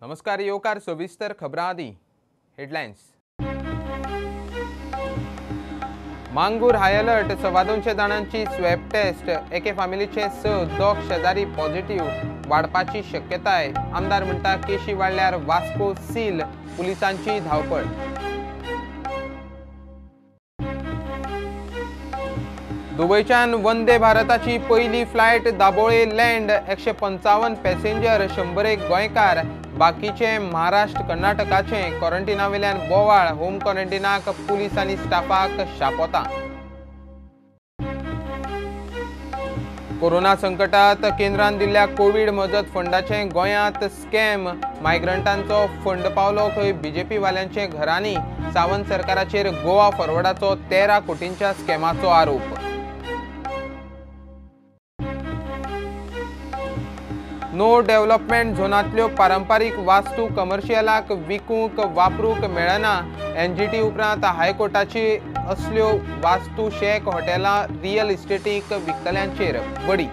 नमस्कार येवकार सविस्तर खबरां आदी हेडलायन्स। मांगूर हाय अलर्ट 250 जाणांची स्वॅब टेस्ट एके फॅमिलीचे 6 दोग शेजारी पॉझिटिव्ह वाडपाची शक्यताय आमदार म्हणटा केशी वाडल्यार वास्को सील पुलिसांची धावपळ। दुबयच्यान वंदे भारताची पहिली फ्लायट दाबोळे लँड 155 पॅसेंजर 101 गोंयकार बाकीचे महाराष्ट्र कर्नाटकाचे क्वारंटिनावेल्यान बोवाळ होम क्वारंटिनाक पुलीस आनी स्टाफाक शापोता। कोरोना संकटात केंद्रान दिल्ल्या कोविड मजत फंडाचे गोंयांत स्कॅम मायग्रंटांचो फंड पावलो खंय बीजेपी वाल्यांचे घरांनी सावंत सरकाराचेर गोवा फॉरवर्डाचो 13 कोटींच्या स्कॅमाचो आरोप। नो डेव्हलपमेंट झोनांतल्यो पारंपारीक वास्तू कमर्शियलाक विकूंक वापरूंक मेळना एनजीटी उपरांत हायकोर्टाची असल्यो वास्तू शेक हॉटेलां रियल इस्टेटीक विकतल्यांचेर बडी।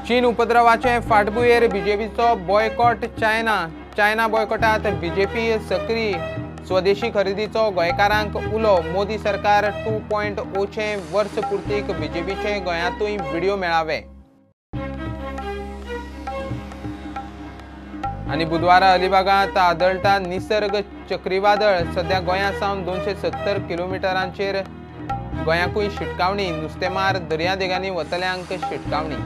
चीन उपद्रवाचे फाटभुंयेर बीजेपीचो बॉयकॉट चायना बॉयकॉटात बीजेपी सक्रीय स्वदेशी खरेदीचो गोंयकारांक उलो मोदी सरकार 2.0 चे वर्स पुर्तीक बीजेपीचे गोंयांतूय व्हिडिओ मेळावे। आनी बुधवारा अलिबागांत आदळटा निसर्ग चक्रीवादळ सध्या गोंयासावन 270 किलोमिटरांचेर गोंयाकूय शिटकावणी नुस्तेमार दर्यादेगांनी वतल्यांक शिटकावणी।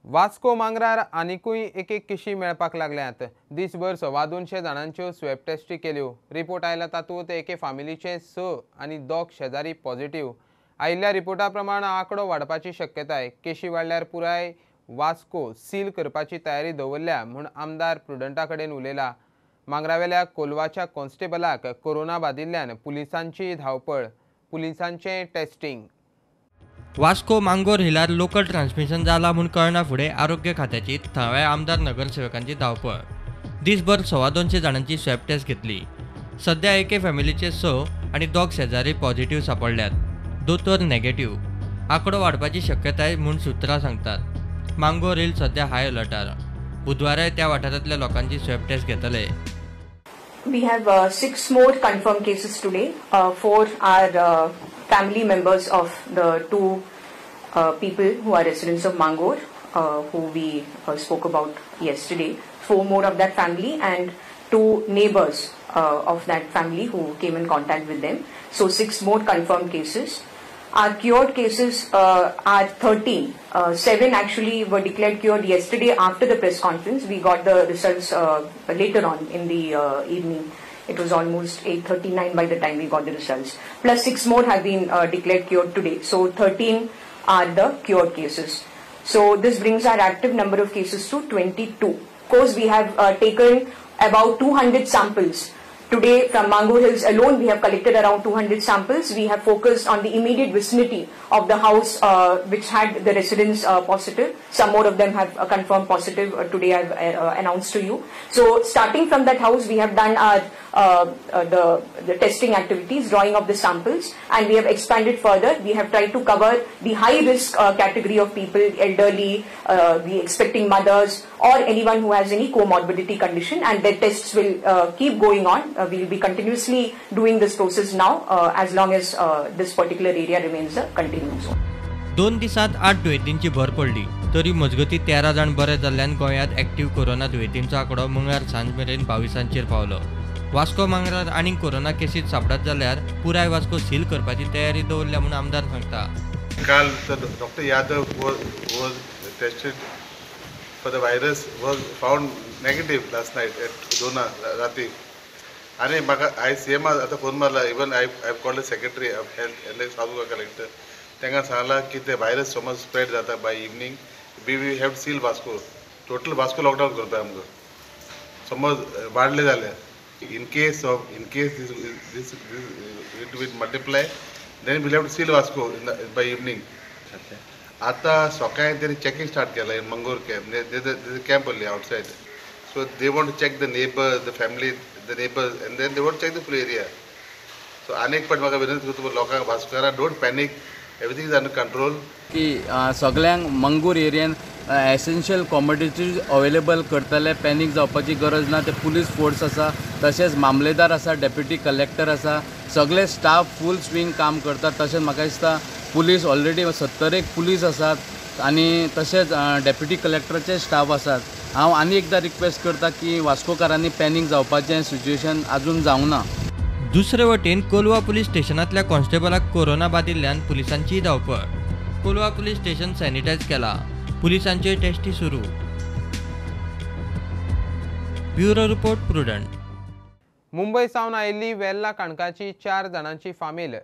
वास्को मांगरार आनिकूय एक केशी मेळपाक लागल्यात। दिसभर 250 जाणांच्यो स्वॅब टेस्टी केल्यो। रिपोर्ट आयला तातूंत एके फॅमिलीचे 6 आनी दोग शेजारी पॉझिटिव्ह आयिल्ल्या रिपोर्टा प्रमाण आंकडो वाडपाची शक्यताय। केशी वाडल्यार पुराय वास्को सील करपाची तयारी दवरल्या म्हूण आमदार प्रुडंटा कडेन उलयला। मांगरावेल्या कोलवाच्या कॉन्स्टेबलाक कोरोना बादिल्ल्यान पुलिसांची धावपळ पुलिसांचे टेस्टिंग। वास्को मांगोर हिलार लोकल ट्रान्समिशन जाला म्हूण कळना फुडें आरोग्य खात्याची थळाव्या आमदार नगरसेवकांची धावपळ। दिसभर 250 जाणांची स्वॅब टेस्ट घेतली। सध्या एके फॅमिलीचे 6 आनी दोग शेजारी पॉझिटिव्ह सापडल्यात। दोतोर नेगेटिव्ह आंकडो वाडपाची शक्यताय म्हूण सुत्रां सांगतात। मांगोर हिल सध्या हाय अलर्टार बुधवारा त्या वाठारांतल्या लोकांची स्वॅब टेस्ट घेतले। We have 6 more confirmed cases today. 4 are family members of the 2 people who are residents of Mangor, who we spoke about yesterday. 4 more of that family and 2 neighbors of that family who came in contact with them. So 6 more confirmed cases. Our cured cases are 13. 7 actually were declared cured yesterday after the press conference. We got the results later on in the evening. It was almost 8:39 by the time we got the results. Plus 6 more have been declared cured today. So 13 are the cured cases. So this brings our active number of cases to 22. Of course, we have taken about 200 samples. Today from Mangor Hills alone we have collected around 200 samples. We have focused on the immediate vicinity of the house which had the residents positive. Some more of them have confirmed positive today I have announced to you. So starting from that house we have done our the testing activities, drawing of the samples, and we have expanded further. We have tried to cover the high risk category of people, elderly, the expecting mothers or anyone who has any comorbidity condition, and their tests will keep going on. We will be continuously doing this process now as long as this particular area remains a containment zone. 2 दिसांत 8 दुयेंतींची भर पडली तरी मजगती 13 जाण बरे जाल्ल्यान गोंयांत active corona दुयेंतींचो आंकडो मंगळार सांज मेरेन 22 पावलो। वास्को मांगरार आनी कोरोना केसीस सापडत जाल्यार पुराय वास्को सील करपाची तयारी दवरल्या म्हूण आमदार सांगता। काल doctor Yadav was tested for the virus, was found negative last night at 2 राती आणि म्हाका आयज सीएम आतां फोन मारला। Even I called the secretary of health and south collector तांकां सांगला की ते व्हायरस समज स्प्रेड जाता by evening we have to seal Vasco total Vasco lockdown करता आमकां समज वाडले जाल्यार in case this it will multiply then we'll have to seal Vasco by evening. आता सकाळी त्यांनी चेकिंग स्टार्ट केला in Mangor camp. there's a camp only outside, so they want to check the neighbors, the family, the neighbors, and then they want to check the full area. So अनेक फावट म्हाका विनंती करता लोकांक भास्करां don't panic, everything is under control. की सगळ्यांक मंगूर एरियन एसेन्शियल कॉमोडिटीज अवेलेबल करतले, पॅनीक जावपाची गरज ना. ते पुलीस फोर्स आसा, तशेंच मामलेदार आसा, डेप्युटी कलेक्टर आसा, सगळे स्टाफ फूल स्विंग काम करतात. तशेंच म्हाका दिसता पुलीस ऑलरेडी 70 पुलीस आसात आनी तशेंच डेप्युटी कलेक्टराचे स्टाफ आसात. हांव आनी एकदां रिक्वेस्ट करता की वास्कोकारांनी पॅनीक जावपाचें सिच्युएशन आजून जावं ना. दुसरे वटेन कोलवा पुलीस स्टेशनांतल्या कॉन्स्टेबलाक कोरोना बादिल्ल्यान पुलिसांची धांवपळ. कोलवा पुलीस स्टेशन सॅनिटायज केला, पुलिसांचे टेस्टी सुरू. Bureau report Prudent. मुंबय सावन आयिल्ली वेल्ला काणकाची 4 जाणांची फामील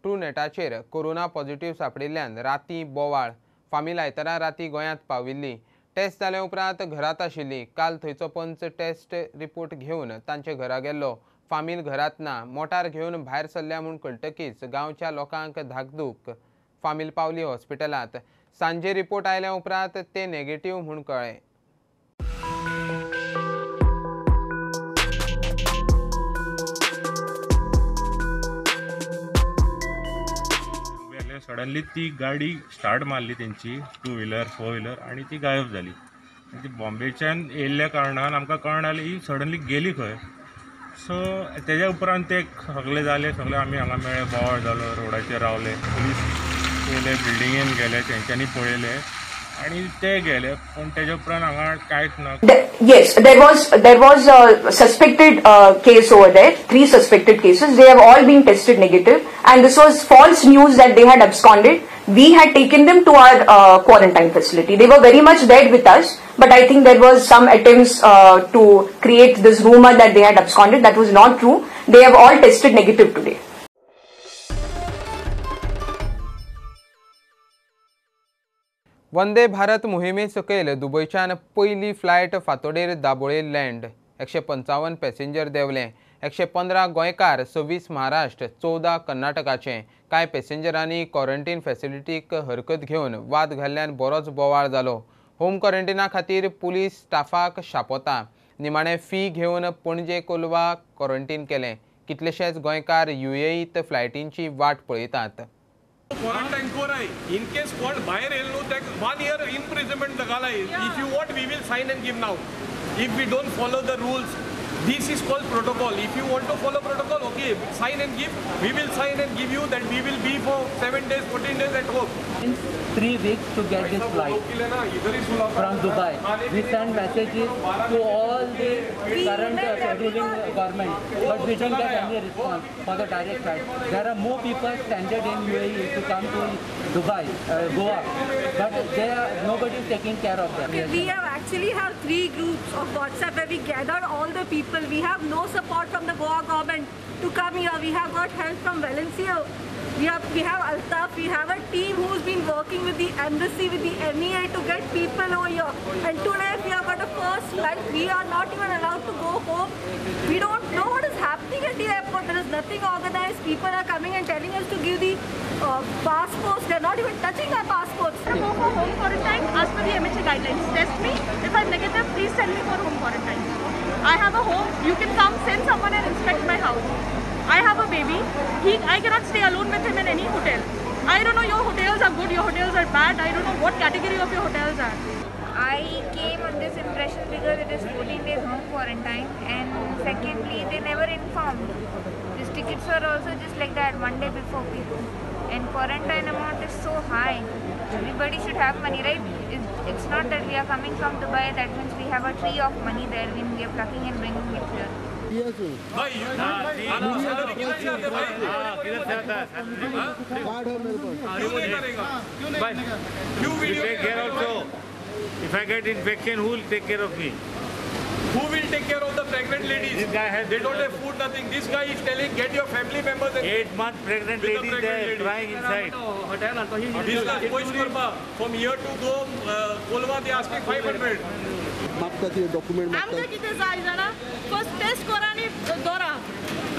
ट्रूनेटाचेर कोरोना पॉझिटिव्ह सांपडिल्ल्यान रातीं बोवाळ. फामील आयतारा रातीं गोंयांत पाविल्ली. टेस्ट जाले उपरांत घरांत आशिल्ली. काल थंयचो पंच टेस्ट रिपोर्ट घेवन तांचे घरा गेल्लो. फामील घरांत ना. मोटार घेवन भायर सरल्या म्हूण कळटकीच गांवच्या लोकांक धाकधूक. फामील पावली हॉस्पिटलांत. सांजे रिपोर्ट आयल्या उपरांत ते नेगेटिव्ह म्हूण कळ्ळें. सडनली ती गाडी स्टार्ट मारली त्यांची 2 व्हीलर 4 व्हीलर आणि ती गायब झाली. ती बॉम्बेच्यान येयल्ल्या कारणान आमकां कळनाली ही सडनली गेली खंय. सो तेज्या उपरांत ते सगळे जाले, सगळे आमी हांगा मेळ्ळे, बोवाळ जालो, रोडाचेर रावले, पुलीस येयले, बिल्डिंगेन गेले, तेंच्यांनी पळयले आणि ते गेले. पण तेज्या उपरांत हांगा कांयच ना. Yes, there was a suspected case over there. 3 suspected cases. They have all been tested negative, and this was false news that they had absconded. We had taken them to our quarantine facility. They were very much there with us, but I think there was some attempts to create this rumor that they had absconded. That was not true. They have all tested negative today. Vande Bharat मोहिमे सकयल दुबयच्यान पयली flight फातोडेर Dabole land. 155 passenger देंवले. 115 गोंयकार, 26 महाराष्ट्र, 14 कर्नाटकाचे. कांय पॅसेंजरांनी quarantine फॅसिलिटीक हरकत घेवन वाद घाल्ल्यान बरोच बोवाळ जालो. होम क्वॉरंटिना खातीर पुलीस स्टाफाक शापोता. निमाणे फी घेवन पणजे कोलवा क्वॉरंटीन केलें. कितलेशेच गोंयकार UAEत फ्लायटींची वाट पळयतात. क्वारंटाइन कोराय इन केस कोण भायर येल न्हू तेक 1 year imprisonment घालाय. If you want we will sign and give now. If we don't follow the rules, this is called protocol. If you want to follow protocol, okay, sign and give. We will sign and give you that we will be for 7 days, 14 days at home. In 3 weeks to get this flight from Dubai. We send messages to all the current ruling government, but we don't get any response for the direct flight. There are more people stranded in UAE to come to Dubai, Goa, but nobody is taking care of them. We actually have 3 groups of WhatsApp where we gather all the people. We have no support from the Goa government to come here. We have got help from Valencia. We have Altaf. We have a team who's been working with the embassy, with the MEA to get people over here. And today we have got a first flight. We are not even allowed to go home. We don't know what is happening at the airport. There is nothing organized. People are coming and telling us to give the passports. They're not even touching our passports. I go for home quarantine as per the MHA guidelines. Test me. If I'm negative, please send me for home quarantine. I have a home. You can come, send someone and inspect my house. I have a baby. I cannot stay alone with him in any hotel. I don't know your hotels are good, your hotels are bad. I don't know what category of your hotels are. I came on this impression because it is 14 days home quarantine, and secondly, they never informed. These tickets were also just like that 1 day before people. And quarantine amount is so high. Everybody should have money, right? It's not that we are coming from Dubai, that means we have a tree of money there when we are plucking and bringing it here. भाई आपकी salary कितने से आते भाई? किधर से आता है? क्यों नहीं करेगा? क्यों video? Take care also. If I get infection, who will take care of me? Who will take care of the pregnant ladies? This guy has. They don't have food, nothing. This guy is telling, get your family members. 8-month pregnant With the lady pregnant there lady. crying inside. Business boys करबा. From here to go, Kolwa they asking 500. आमच्या किती जाय जाणा first taste करा आणि दोरा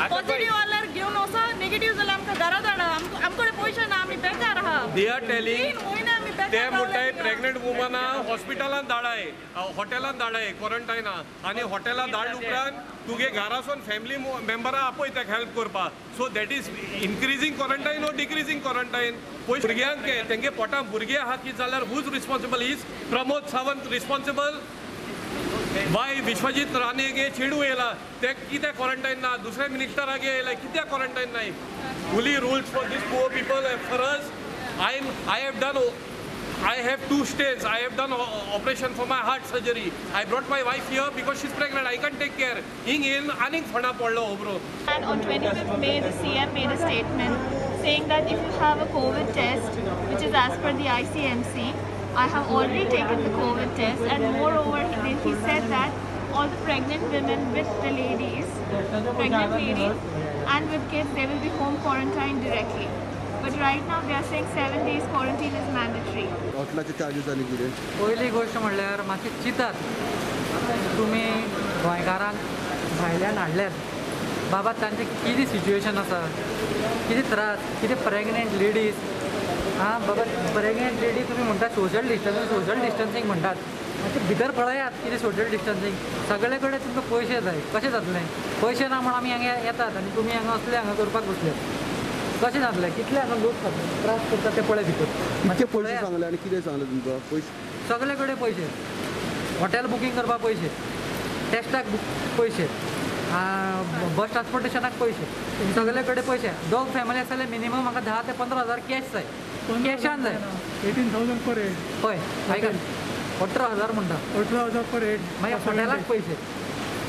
positive आल्यार घेऊन वसा नेगेटिव्ह जाल्यार आमकां घरा धाडा. आमकडे पयशे ना, आमी बेकार आहा. They are telling. 3 महिने आमी ते म्हणटाय प्रेग्नंट वुमना हॉस्पिटलांत धाडाय, हॉटेलांत धाडाय क्वॉरंटायना, आनी हॉटेलांत धाड उपरांत तुगे घरासून फॅमिली मेंबरां आपय ताका हेल्प करपाक. सो दॅट इज इन्क्रिजींग क्वॉरंटायन और डिक्रिजींग क्वॉरंटायन. पयस भुरग्यांक तेंगे पोटांत भुरगे आहा कितें जाल्यार who responsible is Pramod Sawant responsible. बाय विश्वजीत राणेगे चेडू येयला ते कित्याक क्वॉरंटायन ना, दुसऱ्या मिनिस्टरागे येयला कित्याक क्वॉरंटायन नाय. Fully rules for this poor people. For us I have 2 stays. I have done operation for my heart surgery. I brought my wife here because she's pregnant. I can't take care. Aning phana podlo obro. And on 25th May, the CM made a statement saying that if you have a COVID test, which is as per the ICMC, I have already taken the COVID test, and moreover, he said that all the pregnant women with the ladies, pregnant ladies, and with kids, they will be home quarantined directly. But right now they are saying 7 days quarantine is mandatory. हॉटेलाचे charges आनी कितें? पयली गोष्ट म्हणल्यार मातशी चिंतात तुमी गोंयकारांक भायल्यान हाडल्यात. बाबा तांचे कितें सिच्युएशन आसा, कितें त्रास, कितें प्रेग्नेंट लेडीज. बाबा प्रेग्नेंट लेडी तुमी म्हणटा सोशल डिस्टन्सींग म्हणटात. मातशें भितर पळयात कितें सोशल डिस्टन्सींग. सगळे कडेन तुमकां पयशे जाय. कशें जातलें? पयशे ना म्हण आमी हांगा येतात आनी तुमी हांगा असले हांगा करपाक बसले. कशें जातलें? कितले हांगा लोक त्रास करतात ते पळय भितर. कितले पयशे सांगले आनी कितें सांगलें तुमकां? पयशे सगळे कडेन पयशे. हॉटेल बुकींग करपाक पयशे, टेस्टाक पयशे, बस ट्रान्सपोर्टेशनाक पयशे, सगळे कडेन पयशे. 2 फॅमिली आसल्यार मिनिमम म्हाका 10 ते 15,000 कॅश जाय. कॅशान जाय. 18,000 पर हेड. हय आयकात 18,000 म्हणटा. 18,000 पर हेड. मागीर हॉटेलाक पयशे.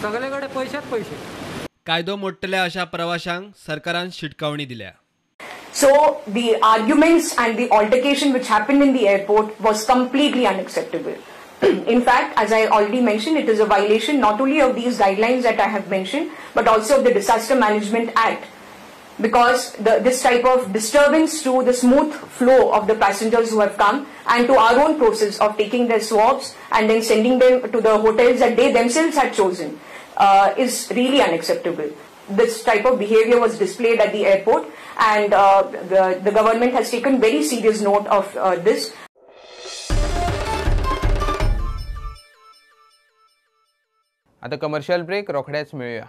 सगळे कडेन पयशेच पयशे. कायदो मोडटल्या अशा प्रवाशांक सरकारान शिटकावणी दिल्या. So the arguments and the altercation which happened in the airport was completely unacceptable. In fact, as I already mentioned, it is a violation not only of these guidelines that I have mentioned, but also of the Disaster Management Act, because this type of disturbance to the smooth flow of the passengers who have come and to our own process of taking their swabs and then sending them to the hotels that they themselves had chosen is really unacceptable. This type of behavior was displayed at the airport, and the government has taken very serious note of this. आता commercial break रोखडेच मिळूया.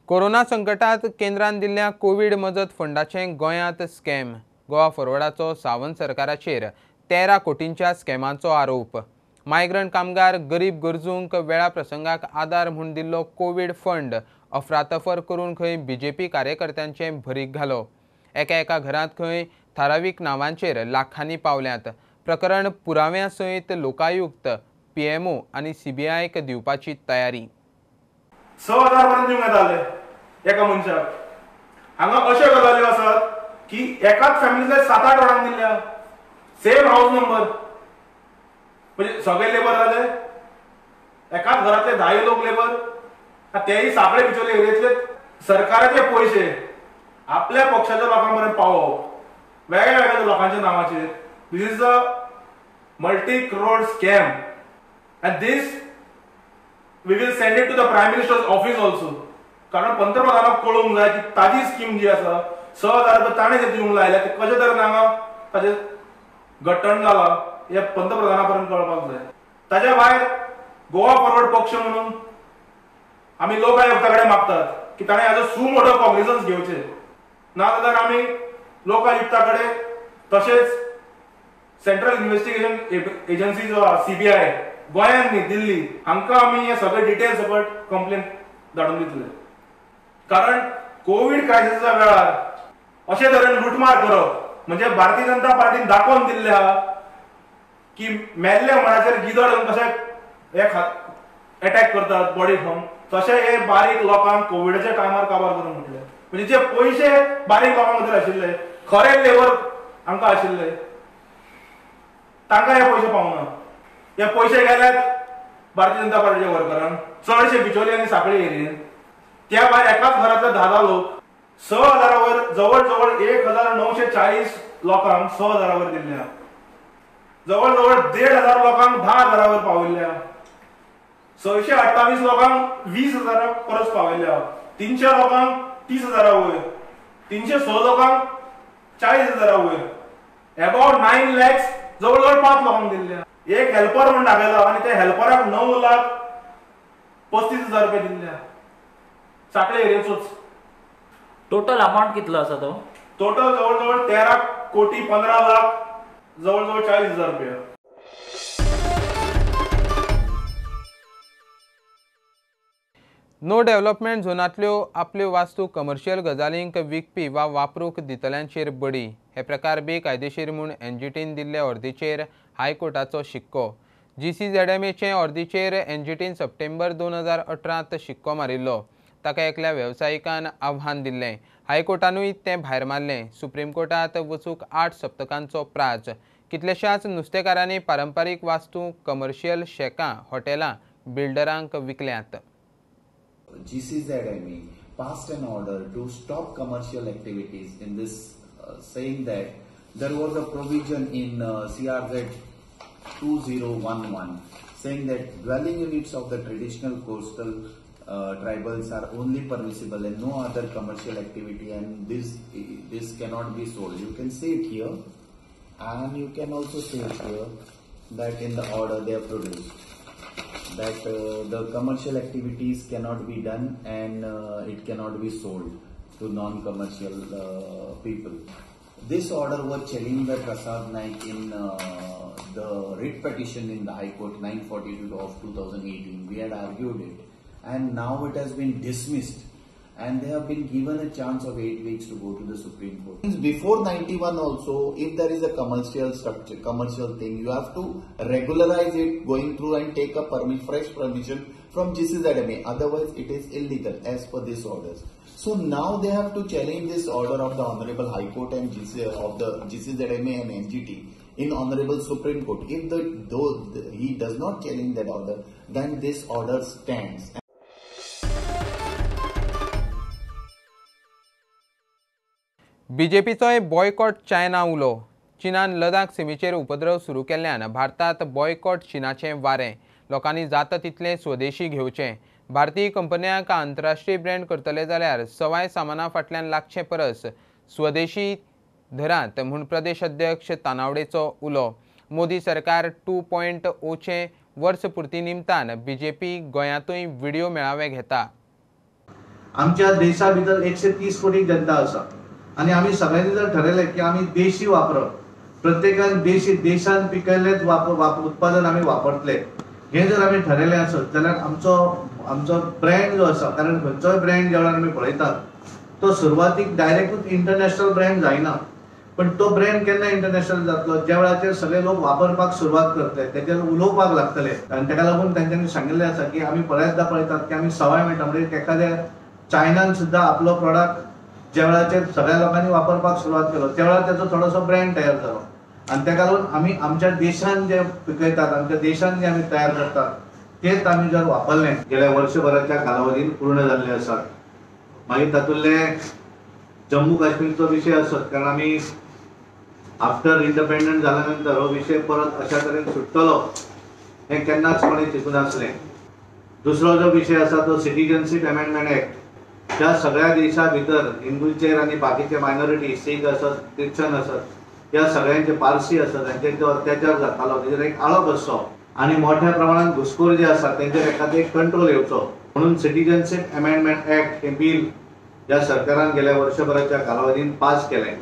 Corona संकटात केंद्रान दिल्ल्या Covid मजत फंडाचे गोंयांत scam. Goa फॉरवर्डाचो Sawant सरकाराचेर 13 कोटींच्या स्कॅमाचो आरोप. मायग्रंट कामगार गरीब गरजूंक वेळा प्रसंगाक आदार म्हूण दिल्लो कोविड फंड अफरातफर करून खंय बीजेपी कार्यकर्त्यांचे भरीक घालो. एका घरांत खंय थारावीक नांवांचेर लाखांनी पावल्यांत. प्रकरण पुराव्यां सयत लोकायुक्त, पीएमओ आनी सीबीआयक दिवपाची तयारी. 6,000 पर्यंत दिवंक येताले एका मनशाक. हांगा अशे गजाली आसात की एकाच फॅमिलीचे 7-8 वरांक दिल्ल्या. सेम हाऊस नंबर, म्हणजे सगळे लेबर जाले. एकाच घरातले 10 लोक लेबर, तेही साखळे बिचोले एरियेतले. सरकाराचे पयशे आपल्या पक्षाच्या लोकांपर्यंत पावोवप वेगळ्या वेगळ्या लोकांच्या नावाचेर. This is a multi crore scam, and this we will send it to the prime minister's office also. कारण पंतप्रधानाक कळूंक जाय की ताजी स्कीम जी आसा 6,000 रुपये ताणें जे दिवंक लायल्या ते कशे तरेन हांगा ताजे घट्टण जाला हे पंतप्रधानापर्यंत कळपाक जाय. ताच्या भायर गोवा फॉरवर्ड पक्ष म्हणून आमी लोकायुक्ता कडेन मागतात की ताणें हाजो सुमोटो कॉग्निझन्स घेवचे. नाजाल्यार आमी लोकायुक्ता कडेन तशेंच सेंट्रल इन्व्हेस्टिगेशन एजन्सी जो आसा सीबीआय गोंयांत न्ही दिल्ली हांकां आमी हे सगळे डिटेल्स सकट कंप्लेन धाडून दितले. कारण कोविड क्रायसिसाच्या वेळार अशे तरेन लुटमार करप म्हणजे भारतीय जनता पार्टीन दाखोवन दिल्ले आहा की मेल्ल्या मनाचेर गिदड कशे अटॅक करतात बॉडी फॉर्म, तशें हे बारीक लोकांक कोविडाच्या टायमार काबार करून म्हटले. म्हणजे जे पयशे बारीक लोकां खातीर आशिल्ले, खरे लेबर हांकां आशिल्ले, तांकां हे पयशे पावना. हे पयशे गेल्यात भारतीय जनता पार्टीच्या वर्करांक, चडशे बिचोली आनी सांखळी एरियेंत. त्या भायर एकाच घरांतले 10 लोक 6,000 वयर जवळ जवळ 1,940 लोकांक 6,000 वयर दिल्ल्या. जवळ जवळ 1,500 लोकांक 10,000 वयर पावयल्ल्या. 628 लोकांक 20,000 परस पावयल्ल्या. 300 लोकांक 30,000 वयर. 306 लोकांक 40,000 वयर अबाउट 9 lakhs जवळजवळ 5 लोकांक दिल्ल्या. एक हेल्पर म्हणून दाखयलो आणि त्या हेल्पराक 9,35,000 रुपये दिल्ल्या. साखळे एरियेचोच. टोटल अमाउंट कितलो आसा तो? टोटल जवळजवळ 13 कोटी 15 लाख जवळजवळ 40,000 रुपये. नो डेव्हलपमेंट झोनांतल्यो आपल्यो वास्तू कमर्शियल गजालींक विकपी वा वापरूंक दितल्यांचेर बडी हे प्रकार बेकायदेशीर म्हूण एनजीटीन दिल्ले अर्देचेर हायकोर्टाचो शिक्को. GCZMAचे अर्देचेर एनजीटीन सप्टेंबर 2018 शिक्को मारिल्लो. ताका एकल्या वेवसायिकान आव्हान दिल्लें. हायकोर्टानूय तें भायर मारलें. सुप्रीम कोर्टात वचूंक 8 सप्तकांचो प्राझ. कितल्याशाच नुस्तेकारांनी पारंपारीक वास्तू कमर्शियल शेकां हॉटेलां बिल्डरांक विकल्यात. GCZMA passed an order to stop commercial activities in this, saying that there was a provision in CRZ 2011 saying that dwelling units of the traditional coastal tribals are only permissible and no other commercial activity, and this cannot be sold. You can see it here, and you can also see it here that in the order they have produced that the commercial activities cannot be done and it cannot be sold to non-commercial people. This order was challenged by Prasad Naik in the writ petition in the High Court 942 of 2018. We had argued it, and now it has been dismissed, and they have been given a chance of 8 weeks to go to the Supreme Court. Before 91 also, if there is a commercial structure, commercial thing, you have to regularize it, going through and take a fresh permission from GCZMA. Otherwise, it is illegal as per these orders. So now they have to challenge this order of the Honorable High Court and of the GCZMA and NGT in Honorable Supreme Court. If he does not challenge that order, then this order stands. बीजेपीचोय boycott China उलो. चीनान लडाख सीमेचेर उपद्रव सुरू केल्ल्यान भारतात boycott चीनाचें वारें. लोकांनी जाता तितलें स्वदेशी घेवचें. भारतीय कंपन्यांक आंतरराष्ट्रीय ब्रँड करतले जाल्यार सवाय सामाना फाटल्यान लागचें परस स्वदेशी धरात म्हूण प्रदेश अध्यक्ष तानावडेचो उलो. मोदी सरकार 2.0चे वर्सपुर्ती निमतान बीजेपी गोंयांतूय व्हिडिओ मेळावे घेता. आमच्या देशा भितर 130 कोटी जनता आसा आणि आम्ही सगळ्यांनी जर ठरवलं की आम्ही देशी वापरप, प्रत्येकान देशान पिकयल्लेच उत्पादन आम्ही वापरतले, हे जर आम्ही ठरवलें आसत जाल्यार आमचो ब्रँड जो आसा, कारण खंयचोय ब्रँड जेवढा आमी पळयतात तो सुरवातीक डायरेक्टूच इंटरनॅशनल ब्रँड जायना, पण तो ब्रँड केन्ना इंटरनॅशनल जातलो ज्या वेळाचेर सगळे लोक वापरपाक सुरवात करतले, तेचेर उलोवपाक लागतले. आनी ताका लागून तांच्यांनी सांगिल्लें आसा की आमी बऱ्याचदा पळयतात की आमी सवाय मेळटा म्हणजे एखाद्या चायनान सुद्धा आपलो प्रोडक्ट ज्या वेळाचेर सगळ्या लोकांनी वापरपाक सुरवात केलो त्या वेळार त्याचो थोडोसो ब्रँड तयार जालो, आणि ताका लागून आमी आमच्या देशान जे पिकयतात, आमच्या देशान जे आमी तयार करतात तेच आमी जर वापरले गेल्या वर्षभराच्या कालावधीन पूर्ण जाल्ले आसात. मागीर तातूंतले जम्मू काश्मीरचो विशय आसत, कारण आमी आफ्टर इंडिपेंडंट जाल्या नंतर हो विशय परत अशा तरेन सुट्टलो हे केन्नाच कोणी चिंतून नासलें. दुसरो जो विशय आसा तो सिटीजनशीप अमेंडमेंट एक्ट. त्या सगळ्या देशा भितर हिंदूंचेर आनी बाकीचे मायनॉरिटी, सीख आसत, ख्रिश्चन आसत, ह्या सगळ्यांचे पारसी आसत, तांचेर जो अत्याचार जातालो तेजेर एक आळो बसचो आनी मोठ्या प्रमाणात घुसखोर जे आसात तेंचेर एखादो एक कंट्रोल येवचो म्हणून सिटीजनशीप अमेंडमेंट एक्ट हे बिल ह्या सरकारान गेल्या वर्षभराच्या कालावधीन पास केलें.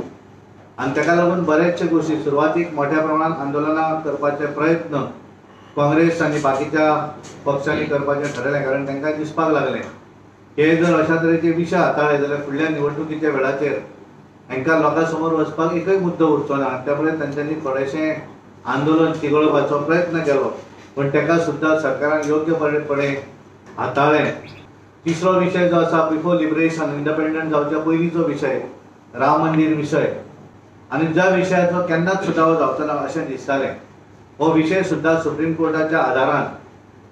आनी ताका लागून बरेचशे गोष्टी सुरवातीक मोठ्या प्रमाणात आंदोलनां करपाचे प्रयत्न काँग्रेस आनी बाकीच्या पक्षांनी करपाचें ठरयलें, कारण तांकां दिसपाक लागलें हे जर अशा तरेचे विशय हाताळले जाल्यार फुडल्या निवडणुकीच्या वेळाचेर हांकां लोकां समोर वचपाक एकय मुद्दो उरचो ना. त्यामुळे तांच्यांनी थोडेशें आंदोलन तिगोवपाचो प्रयत्न केलो, पण ताका सुद्दां सरकारान योग्यपणे हाताळ्ळें. तिसरो विशय जो आसा बिफोर लिबरेशन, इंडिपेंडंट जावच्या पयलींचो विशय राम मंदिर विशय, आनी ज्या विशयाचो केन्नाच सुटावो जावचो ना अशें दिसतालें. हो विशय सुद्दां सुप्रीम कोर्टाच्या आदारान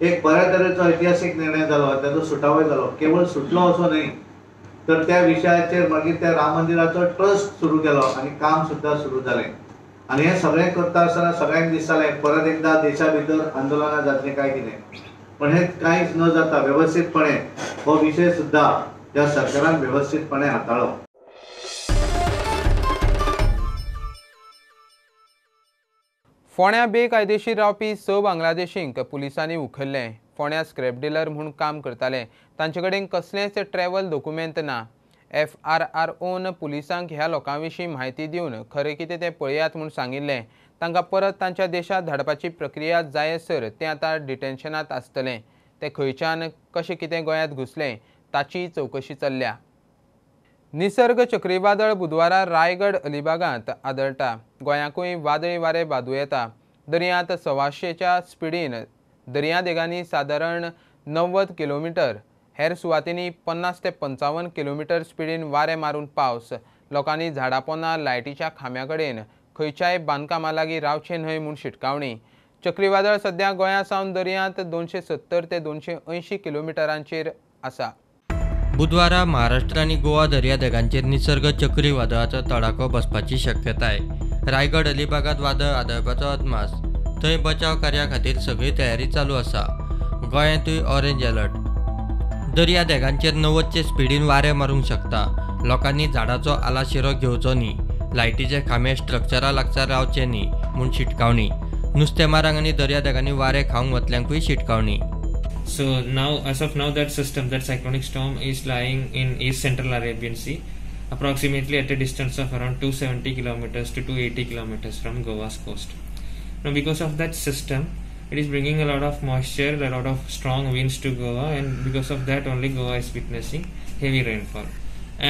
एक बऱ्या तरेचो ऐतिहासीक निर्णय जालो, ताचो सुटावो जालो. केवळ सुटलो असो न्हय तर त्या विशयाचेर मागीर त्या राम मंदिराचो ट्रस्ट सुरू केलो आनी काम सुद्दां सुरू जालें. आनी हे सगळें करता आसतना सगळ्यांक दिसतालें परत एकदा देशा भितर आंदोलनां जातलीं काय कितें, पण हे कांयच न जाता व्यवस्थितपणे हो विशय सुद्दां ह्या सरकारान व्यवस्थितपणे हाताळ्ळो. फोंड्या बेकायदेशीर रावपी 6 बांगलादेशींक पुलिसांनी उखल्ले. फोंड्या स्क्रॅप डीलर म्हणून काम करताले. तांचे कडेन कसलेंच ट्रॅव्हल डॉक्युमेंट ना. FRROन पुलिसांक ह्या लोकांविशीं म्हायती दिवन खरें कितें तें पळयात म्हूण सांगिल्लें. तांकां परत तांच्या देशांत धाडपाची प्रक्रिया जायसर ते आतां डिटेन्शनांत आसतले. ते खंयच्यान कशें कितें गोंयांत घुसले ताची चवकशी चल्ल्या. निसर्ग चक्रीवादळ बुधवारा रायगड अलिबागांत आदळटा. गोंयाकूय वादळी वारे बादू येता. दर्यांत 125च्या स्पिडीन दर्यादेगांनी सादारण 90 किलोमीटर, हेर सुवातींनी 50 ते 55 किलोमीटर स्पिडीन वारे मारून पावस. लोकांनी झाडां पोंदां लायटीच्या खांब्या कडेन खंयच्याय बांदकामा लागीं रावचें न्हय म्हूण शिटकावणी. चक्रीवादळ सध्या गोंया सावन दर्यांत 270 ते 280 किलोमिटरांचेर आसा. बुधवारा महाराष्ट्र आनी गोवा दर्यादेगांचेर निसर्ग चक्रीवादळाचो तडाखो बसपाची शक्यताय. रायगड अलिबागांत वादळ आदळपाचो अदमास. थंय बचाव कार्या खातीर सगळी तयारी चालू आसा. गोंयांतूय ऑरेंज अलर्ट. दर्यादेगांचेर 90चे स्पिडीन वारे मारूंक शकता. लोकांनी झाडाचो आलाशिरो घेवचो न्ही. लायटीचे खांबे स्ट्रक्चरा लागसार रावचे न्ही म्हूण शिटकावणी. नुस्तेमारांक आनी दर्यादेगांनी वारे खावंक वतल्यांकूय शिटकावणी. So now, as of now, that cyclonic storm is lying in East Central Arabian Sea, approximately at a distance of around 270 kilometers to 280 kilometers from Goa's coast. Now, because of that system, it is bringing a lot of moisture, a lot of strong winds to Goa, and because of that, only Goa is witnessing heavy rainfall.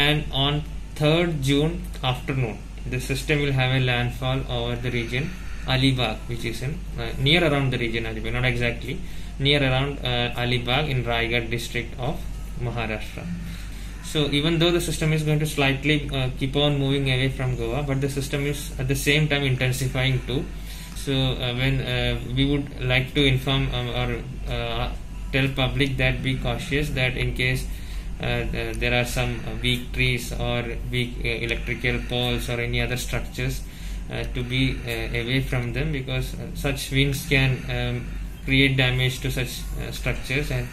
And on 3rd June afternoon, the system will have a landfall over the region Alibag, which is in near around the region Alibag, not exactly. Near around Alibag in Raigad district of Maharashtra. So even though the system is going to slightly keep on moving away from Goa, but the system is at the same time intensifying too. So when we would like to inform or tell public that be cautious, that in case there are some weak trees or weak electrical poles or any other structures, to be away from them, because such winds can create damage to such structures and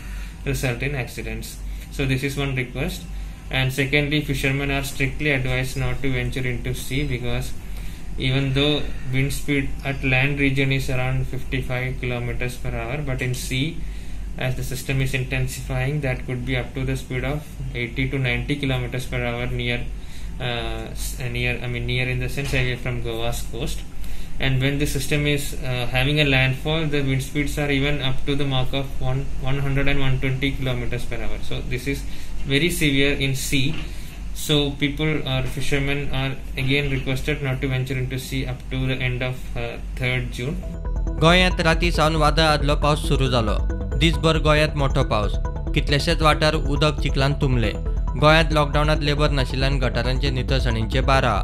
result in accidents. So this is one request. And secondly, fishermen are strictly advised not to venture into sea, because even though wind speed at land region is around 55 kilometers per hour, but in sea, as the system is intensifying, that could be up to the speed of 80 to 90 kilometers per hour near in the sense away from Goa's coast. And when the system is having a landfall, the wind speeds are even up to the mark of 100 and 120 kilometers per hour. So this is very severe in sea. So people or fishermen are again requested not to venture into sea up to the end of 3rd June. गोंयांत राती सावन वादळ आदलो पावस सुरू जालो. दिसभर गोंयांत मोठो पावस. कितलेशेच वाठार उदक चिखलान तुंबले. गोंयांत लॉकडावनात लेबर नाशिल्ल्यान गटारांचे नितळसाणींचे बारा.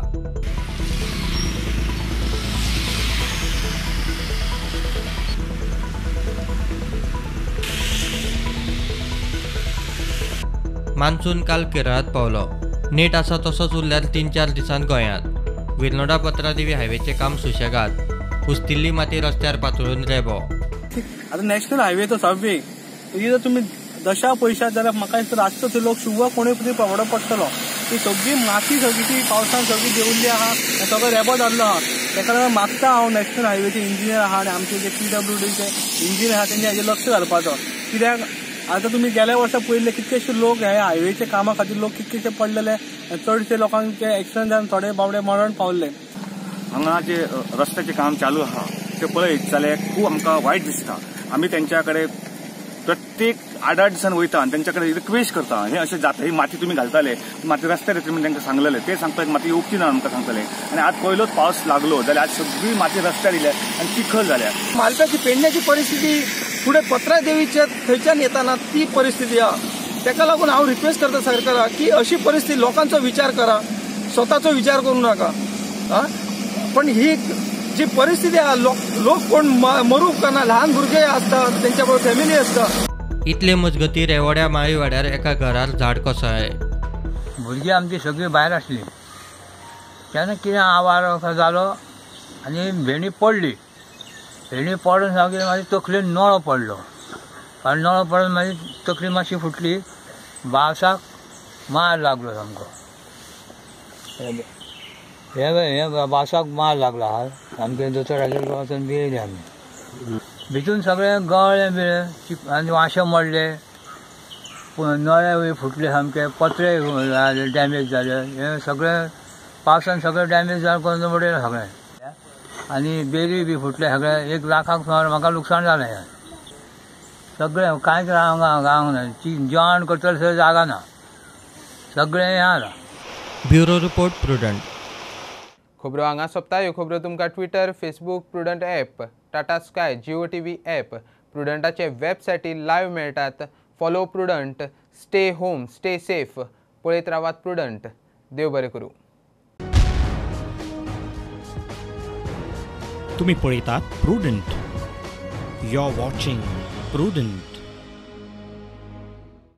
मान्सून काल केरळात पावलो. नेट आसा तसोच उरल्यार 3-4 दिसांत गोंयांत. विर्नोडा पत्रादेवी हायवेचे काम सुशेगाद. कुस्तिल्ली माती रस्त्यार पातळून रेबो. आता नॅशनल हायवेचो सबवे जर तुम्ही 10 पयशात जाल्यार म्हाका दिसता रातचो ते लोक शुवर कोणी प्रमाण पडटलो. ती सगळी माती सगळी पावसान सगळी देंवल्ली आहा, सगळो रेबो जाल्लो आहा. तेका लागून मागता हांव नॅशनल हायवेचे इंजिनियर आहा आनी आमचे जे PWDचे इंजिनियर आहा तेंचे हाजेर लक्ष घालपाचो. कित्याक आता तुम्ही गेल्या वर्सा पळयल्ले कितकेशे लोक हे हायवेच्या कामा खातीर लोक कितकेशे पडलेले. चडशे लोकांचे एक्सिडंट जावन थोडे बावडे मरण पावले. हांगा जे रस्त्याचे काम चालू आहा ते पळयत जाल्यार खूब आमकां वायट दिसता. आमी तेंच्या कडेन प्रत्येक 8-8 दिसांनी वयता आनी तेंच्या कडेन रिक्वेस्ट करता, हे अशें जाता, ही माती तुमी घालताले, माती रस्त्यार येतली म्हणून तांकां सांगलेले. ते सांगता माती येवची ना आमकां सांगताले. आनी आज पयलोच पावस लागलो जाल्यार आज सगळी माती रस्त्यार येयल्या आनी चिखल जाल्या. मालकाची पेडण्याची परिस्थिती पुढे पत्रादेवीच्या थंयच्यान येताना ती परिस्थिती आहा. तेका लागून हांव रिक्वेस्ट करता सरकाराक की अशी परिस्थिती लोकांचो विचार करा, स्वताचो विचार करूं नाका. पण ही जी परिस्थिती आहा, लोक कोण मरूंक ना, ल्हान भुरगे आसतात, तेंच्या बरोबर फॅमिली आसता. इतले मजगती रेवड्या माळी वाड्यार एका घरार झाड कोसळ्ळें. भुरगीं आमची सगळीं भायर आसलीं. तेन्ना कितें आवाज जालो आनी भेंडी पडली. भेंडी पडून सामकी मागीर तकलेन नळो पडलो. कारण नळो पडून मागीर तकली मातशी फुटली. भावसाक मार लागलो सामको. हे बासाक मार लागला हा सामकें दोतोरागेर वचून भियेली आमी भितून सगळें गळ्ळे बिळे आनी वाशे मोडले नळे फुटले सामके पत्रे डॅमेज जाले हे सगळें पावसान सगळें डॅमेज जावन करून मोडले सगळें आनी बेरी बी फुटले सगळें 1 लाखाक सुमार म्हाका लुकसाण जालें सगळें कांयच गावंक ना जेवण करतले थंय जागा ना सगळें हें जाला. Bureau report Prudent. खबरो हांगा सोंपता. ह्यो खबरो तुमकां Twitter, Facebook, Prudent app, Tata sky, Jio TV app, प्रुडंटाचे वेबसायटीर लायव्ह मेळटात. Follow Prudent. Stay home, stay safe. पळयत रावात प्रुडंट. देव बरें करूं. तुम्ही पळयतात Prudent. You are watching prudent.